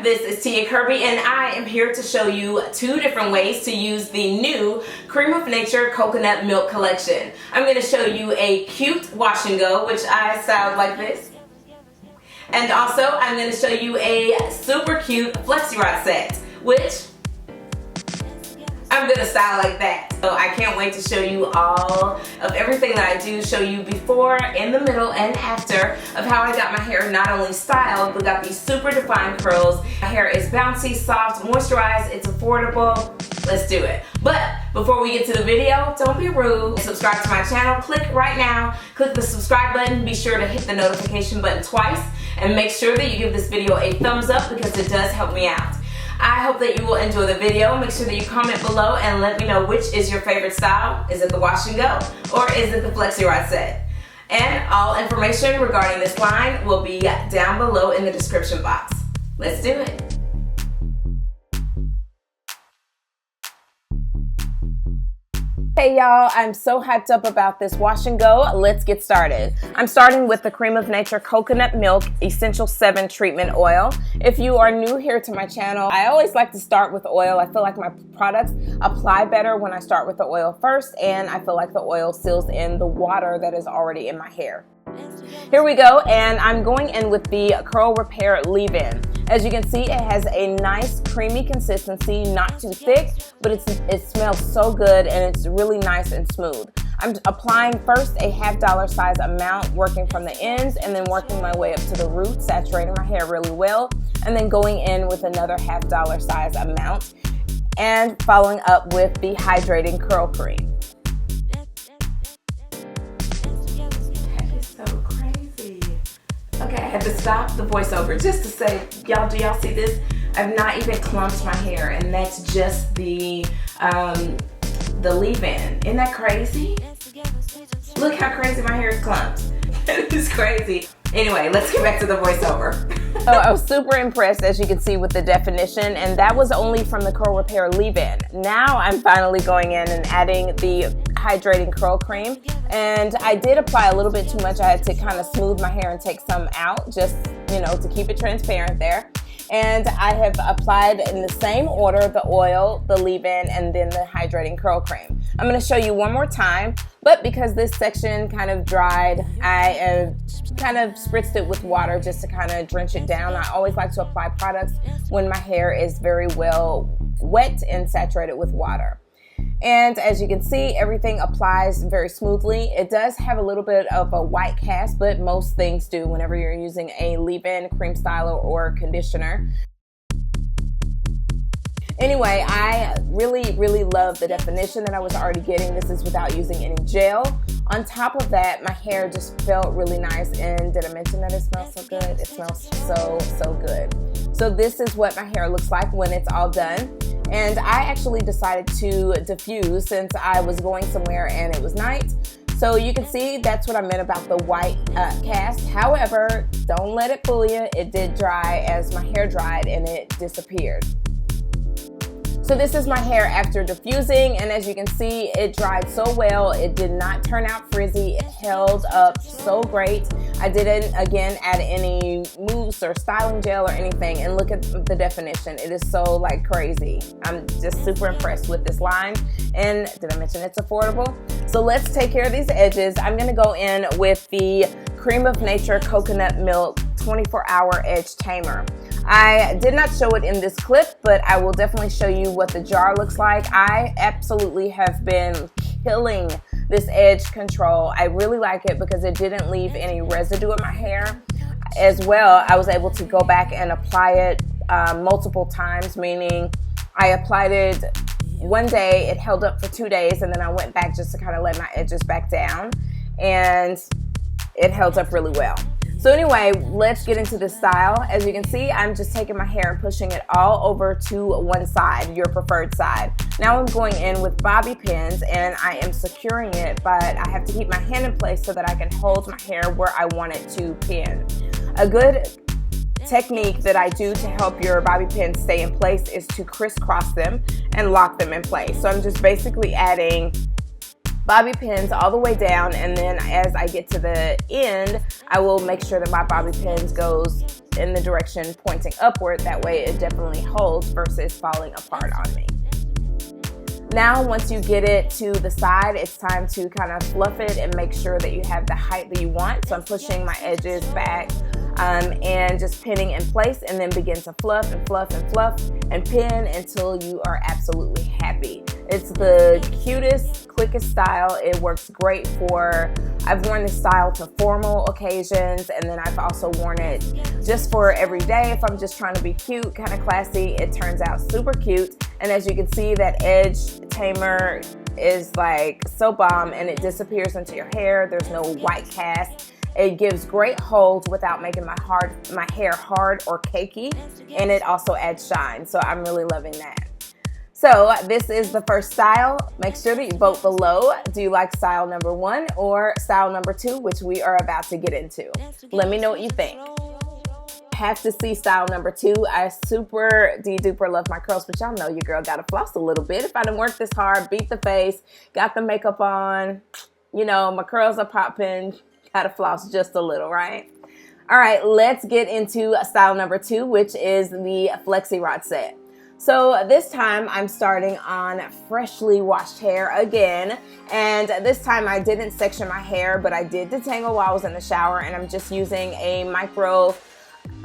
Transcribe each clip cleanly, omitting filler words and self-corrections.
this is Tia Kirby, and I am here to show you 2 different ways to use the new Creme of Nature Coconut Milk Collection. I'm going to show you a cute wash and go, which I styled like this. And also, I'm going to show you a super cute Flexi rod set, which I'm going to style like that. So I can't wait to show you all of everything that I do, show you before, in the middle, and after of how I got my hair not only styled, but got these super defined curls. My hair is bouncy, soft, moisturized, it's affordable. Let's do it. But before we get to the video, don't be rude. Subscribe to my channel. Click right now. Click the subscribe button. Be sure to hit the notification button twice. And make sure that you give this video a thumbs up because it does help me out. I hope that you will enjoy the video. Make sure that you comment below and let me know which is your favorite style. Is it the wash and go or is it the Flexi rod set? And all information regarding this line will be down below in the description box. Let's do it. Hey y'all, I'm so hyped up about this wash and go. Let's get started. I'm starting with the Creme of Nature Coconut Milk Essential 7 Treatment Oil. If you are new here to my channel, I always like to start with oil. I feel like my products apply better when I start with the oil first, and I feel like the oil seals in the water that is already in my hair. Here we go, and I'm going in with the Curl Repair Leave-In. As you can see, it has a nice creamy consistency, not too thick, but it smells so good and it's really nice and smooth. I'm applying first a $half size amount, working from the ends and then working my way up to the root, saturating my hair really well, and then going in with another $half size amount and following up with the Hydrating Curl Cream. Okay, I had to stop the voiceover just to say, y'all, do y'all see this? I've not even clumped my hair, and that's just the leave-in. Isn't that crazy? Look how crazy my hair is clumped. That is crazy. Anyway, let's get back to the voiceover. So I was super impressed, as you can see, with the definition, and that was only from the Curl Repair Leave-In. Now I'm finally going in and adding the Hydrating Curl Cream, and I did apply a little bit too much. I had to kind of smooth my hair and take some out, just, you know, to keep it transparent there. And I have applied in the same order the oil, the leave-in, and then the Hydrating Curl Cream. I'm going to show you one more time, but because this section kind of dried, I kind of spritzed it with water just to kind of drench it down. I always like to apply products when my hair is very well wet and saturated with water. And as you can see, everything applies very smoothly. It does have a little bit of a white cast, but most things do whenever you're using a leave-in, cream styler, or conditioner. Anyway, I really love the definition that I was already getting. This is without using any gel. On top of that, my hair just felt really nice, and did I mention that it smells so good? It smells so good. So this is what my hair looks like when it's all done. And I actually decided to diffuse since I was going somewhere and it was night. So you can see that's what I meant about the white cast. However, don't let it fool you. It did dry as my hair dried and it disappeared. So this is my hair after diffusing, and as you can see, it dried so well. It did not turn out frizzy. It held up so great. I didn't, again, add any mousse or styling gel or anything, and look at the definition. It is so, like, crazy. I'm just super impressed with this line, and did I mention it's affordable? So let's take care of these edges. I'm going to go in with the Creme of Nature Coconut Milk 24-Hour Edge Tamer. I did not show it in this clip, but I will definitely show you what the jar looks like. I absolutely have been killing this edge control. I really like it because it didn't leave any residue in my hair. As well, I was able to go back and apply it multiple times, meaning I applied it one day, it held up for 2 days, and then I went back just to kind of let my edges back down, and it held up really well. So anyway, let's get into the style. As you can see, I'm just taking my hair and pushing it all over to one side, your preferred side. Now I'm going in with bobby pins and I am securing it, but I have to keep my hand in place so that I can hold my hair where I want it to pin. A good technique that I do to help your bobby pins stay in place is to crisscross them and lock them in place. So I'm just basically adding bobby pins all the way down, and then as I get to the end, I will make sure that my bobby pins goes in the direction pointing upward. That way it definitely holds versus falling apart on me. Now, once you get it to the side, it's time to kind of fluff it and make sure that you have the height that you want. So I'm pushing my edges back and just pinning in place, and then begin to fluff and fluff and fluff and pin until you are absolutely happy. It's the cutest, quickest style. It works great for, I've worn this style to formal occasions, and then I've also worn it just for every day. If I'm just trying to be cute, kind of classy, it turns out super cute. And as you can see, that edge tamer is like so bomb, and it disappears into your hair. There's no white cast. It gives great hold without making my hair hard or cakey, and it also adds shine. So I'm really loving that. So this is the first style. Make sure that you vote below. Do you like style number 1 or style number 2, which we are about to get into? Let me know what you think. Have to see style number 2. I super duper love my curls, but y'all know your girl gotta floss a little bit. If I didn't work this hard, beat the face, got the makeup on, you know, my curls are popping, gotta floss just a little, right? All right, let's get into style number 2, which is the Flexi rod set. So this time I'm starting on freshly washed hair again, and this time I didn't section my hair, but I did detangle while I was in the shower, and I'm just using a micro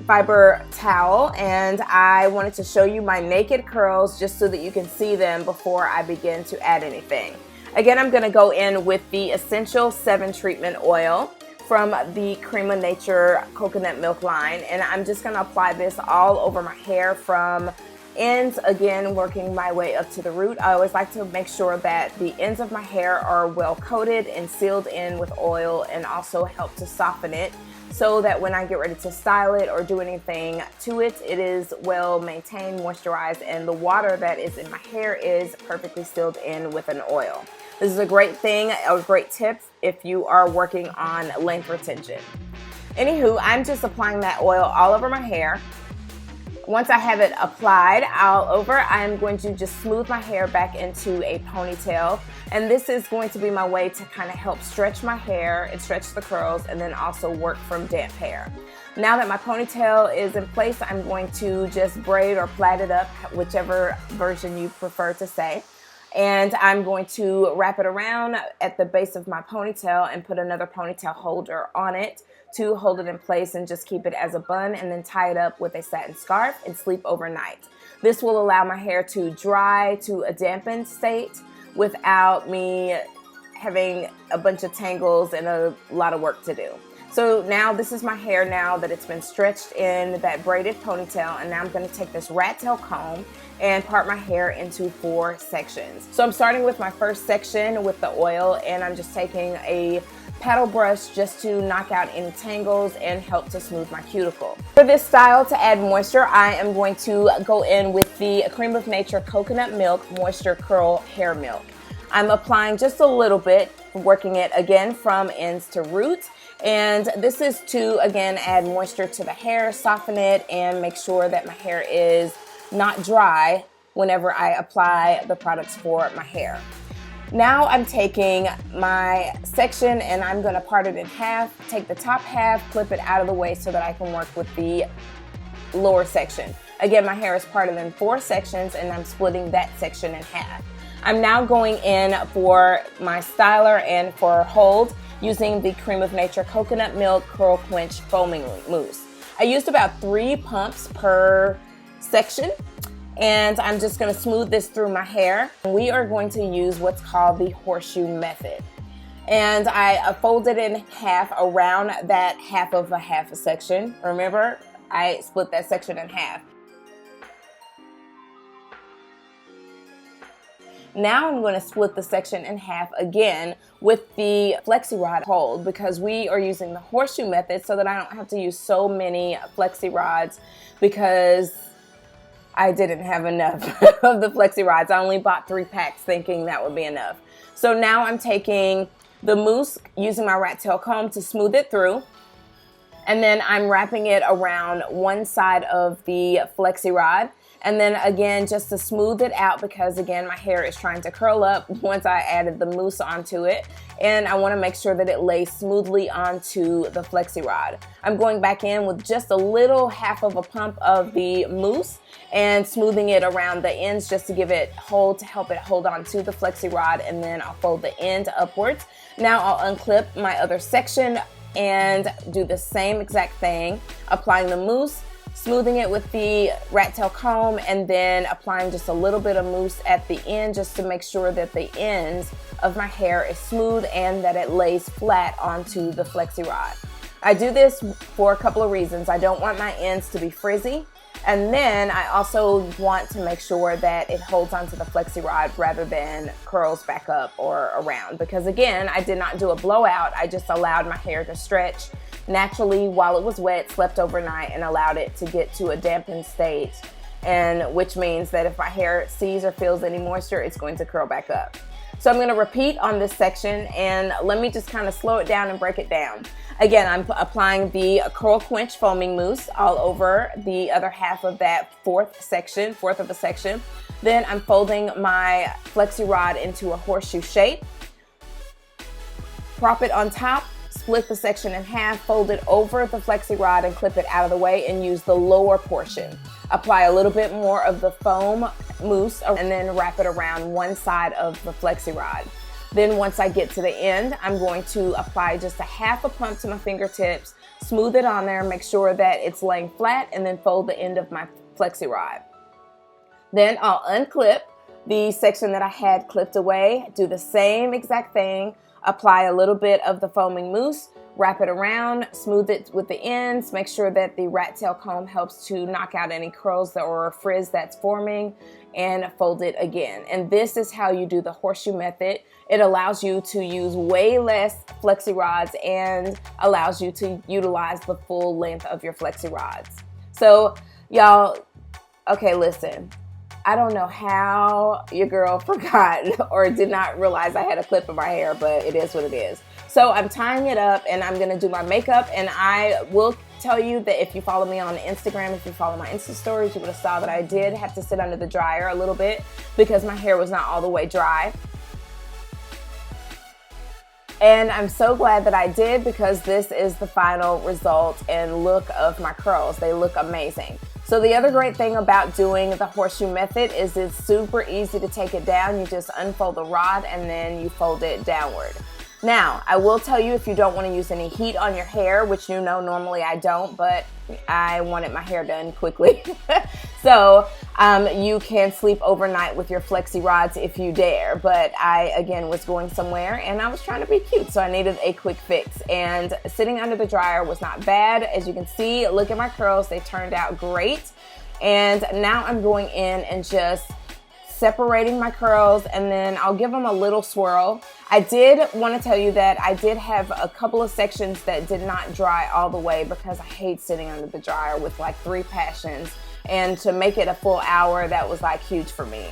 fiber towel, and I wanted to show you my naked curls just so that you can see them before I begin to add anything. Again, I'm going to go in with the Essential 7 Treatment Oil from the Creme of Nature coconut milk line, and I'm just going to apply this all over my hair from ends, again working my way up to the root. I always like to make sure that the ends of my hair are well coated and sealed in with oil, and also help to soften it so that when I get ready to style it or do anything to it, it is well maintained, moisturized, and the water that is in my hair is perfectly sealed in with an oil. This is a great thing, a great tip if you are working on length retention. Anywho, I'm just applying that oil all over my hair. Once I have it applied all over, I'm going to just smooth my hair back into a ponytail. And this is going to be my way to kind of help stretch my hair and stretch the curls, and then also work from damp hair. Now that my ponytail is in place, I'm going to just braid or plait it up, whichever version you prefer to say. And I'm going to wrap it around at the base of my ponytail and put another ponytail holder on it to hold it in place and just keep it as a bun, and then tie it up with a satin scarf and sleep overnight. This will allow my hair to dry to a dampened state without me having a bunch of tangles and a lot of work to do. So now this is my hair now that it's been stretched in that braided ponytail, and now I'm going to take this rat tail comb and part my hair into 4 sections. So I'm starting with my first section with the oil, and I'm just taking a paddle brush just to knock out any tangles and help to smooth my cuticle. For this style, to add moisture, I am going to go in with the Creme of Nature Coconut Milk Moisture Curl Hair Milk. I'm applying just a little bit, working it again from ends to roots. And this is to, again, add moisture to the hair, soften it, and make sure that my hair is not dry whenever I apply the products for my hair. Now I'm taking my section and I'm going to part it in half, take the top half, flip it out of the way so that I can work with the lower section. Again, my hair is parted in 4 sections, and I'm splitting that section in half. I'm now going in for my styler and for hold using the Creme of Nature Coconut Milk Curl Quench Foaming Mousse. I used about 3 pumps per section, and I'm just going to smooth this through my hair. We are going to use what's called the horseshoe method. And I folded in half around that half a section. Remember, I split that section in half. Now I'm going to split the section in half again with the Flexi rod hold, because we are using the horseshoe method so that I don't have to use so many Flexi rods, because I didn't have enough of the Flexi rods. I only bought 3 packs thinking that would be enough. So now I'm taking the mousse, using my rat tail comb to smooth it through, and then I'm wrapping it around one side of the Flexi rod, And then again, just to smooth it out, because again, my hair is trying to curl up once I added the mousse onto it. And I want to make sure that it lays smoothly onto the Flexi rod. I'm going back in with just a little half of a pump of the mousse and smoothing it around the ends just to give it hold, to help it hold on to the Flexi rod, and then I'll fold the end upwards. Now I'll unclip my other section and do the same exact thing, applying the mousse, smoothing it with the rat tail comb, and then applying just a little bit of mousse at the end just to make sure that the ends of my hair is smooth and that it lays flat onto the Flexi rod. I do this for a couple of reasons. I don't want my ends to be frizzy, and then I also want to make sure that it holds onto the Flexi rod rather than curls back up or around, because again, I did not do a blowout. I just allowed my hair to stretch naturally while it was wet, slept overnight, and allowed it to get to a dampened state, and which means that if my hair sees or feels any moisture, it's going to curl back up. So I'm going to repeat on this section, and let me just kind of slow it down and break it down. Again, I'm applying the Curl Quench foaming mousse all over the other half of that fourth of a section. Then I'm folding my Flexi rod into a horseshoe shape, prop it on top, split the section in half, fold it over the Flexi rod and clip it out of the way, and use the lower portion. Apply a little bit more of the foam mousse and then wrap it around one side of the Flexi rod. Then once I get to the end, I'm going to apply just a half a pump to my fingertips, smooth it on there, make sure that it's laying flat, and then fold the end of my Flexi rod. Then I'll unclip the section that I had clipped away, do the same exact thing, apply a little bit of the foaming mousse, wrap it around, smooth it with the ends, make sure that the rat tail comb helps to knock out any curls or frizz that's forming, and fold it again. And this is how you do the horseshoe method. It allows you to use way less Flexi rods and allows you to utilize the full length of your Flexi rods. So y'all, okay, listen. I don't know how your girl forgot or did not realize I had a clip of my hair, but it is what it is. So I'm tying it up and I'm gonna do my makeup, and I will tell you that if you follow me on Instagram, if you follow my Insta stories, you would have saw that I did have to sit under the dryer a little bit because my hair was not all the way dry. And I'm so glad that I did, because this is the final result and look of my curls. They look amazing. So the other great thing about doing the horseshoe method is it's super easy to take it down. You just unfold the rod and then you fold it downward. Now, I will tell you, if you don't want to use any heat on your hair, which you know normally I don't, but I wanted my hair done quickly. So you can sleep overnight with your Flexi rods if you dare. But I, again, was going somewhere and I was trying to be cute, so I needed a quick fix. And sitting under the dryer was not bad. As you can see, look at my curls. They turned out great. And now I'm going in and just separating my curls, and then I'll give them a little swirl. I did want to tell you that I did have a couple of sections that did not dry all the way because I hate sitting under the dryer with like 3 passions, and to make it a full hour, that was like huge for me.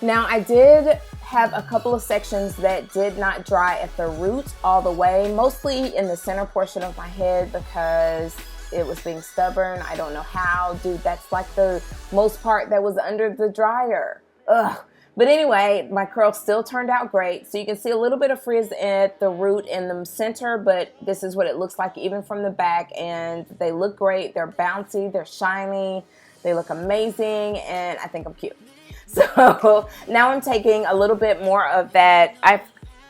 Now I did have a couple of sections that did not dry at the root all the way, mostly in the center portion of my head because it was being stubborn. I don't know how, dude. That's like the most part that was under the dryer. Ugh. But anyway, my curls still turned out great. So you can see a little bit of frizz at the root in the center, but this is what it looks like even from the back, and they look great. They're bouncy, they're shiny, they look amazing, and I think I'm cute. So now I'm taking a little bit more of that. I've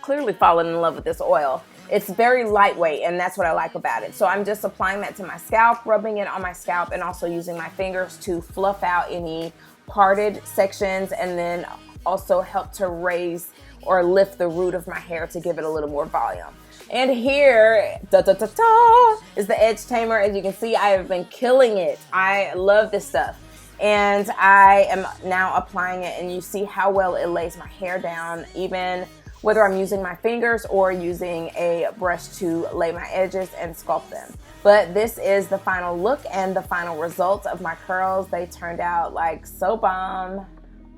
clearly fallen in love with this oil. It's very lightweight, and that's what I like about it. So I'm just applying that to my scalp, rubbing it on my scalp, and also using my fingers to fluff out any parted sections, and then also help to raise or lift the root of my hair to give it a little more volume. And here, is the edge tamer. As you can see, I have been killing it. I love this stuff. And I am now applying it, and you see how well it lays my hair down, even whether I'm using my fingers or using a brush to lay my edges and sculpt them. But this is the final look and the final result of my curls. They turned out like so bomb.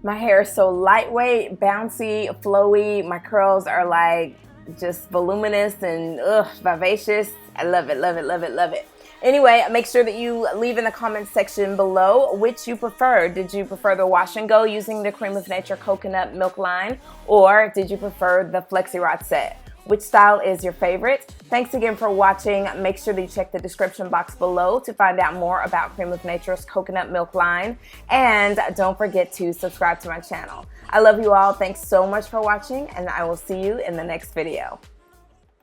My hair is so lightweight, bouncy, flowy. My curls are like just voluminous and vivacious. I love it, love it, love it, love it. Anyway, make sure that you leave in the comments section below which you prefer. Did you prefer the wash and go using the Creme of Nature coconut milk line, or did you prefer the Flexi Rod set? Which style is your favorite? Thanks again for watching. Make sure that you check the description box below to find out more about Creme of Nature's coconut milk line. And don't forget to subscribe to my channel. I love you all. Thanks so much for watching, and I will see you in the next video.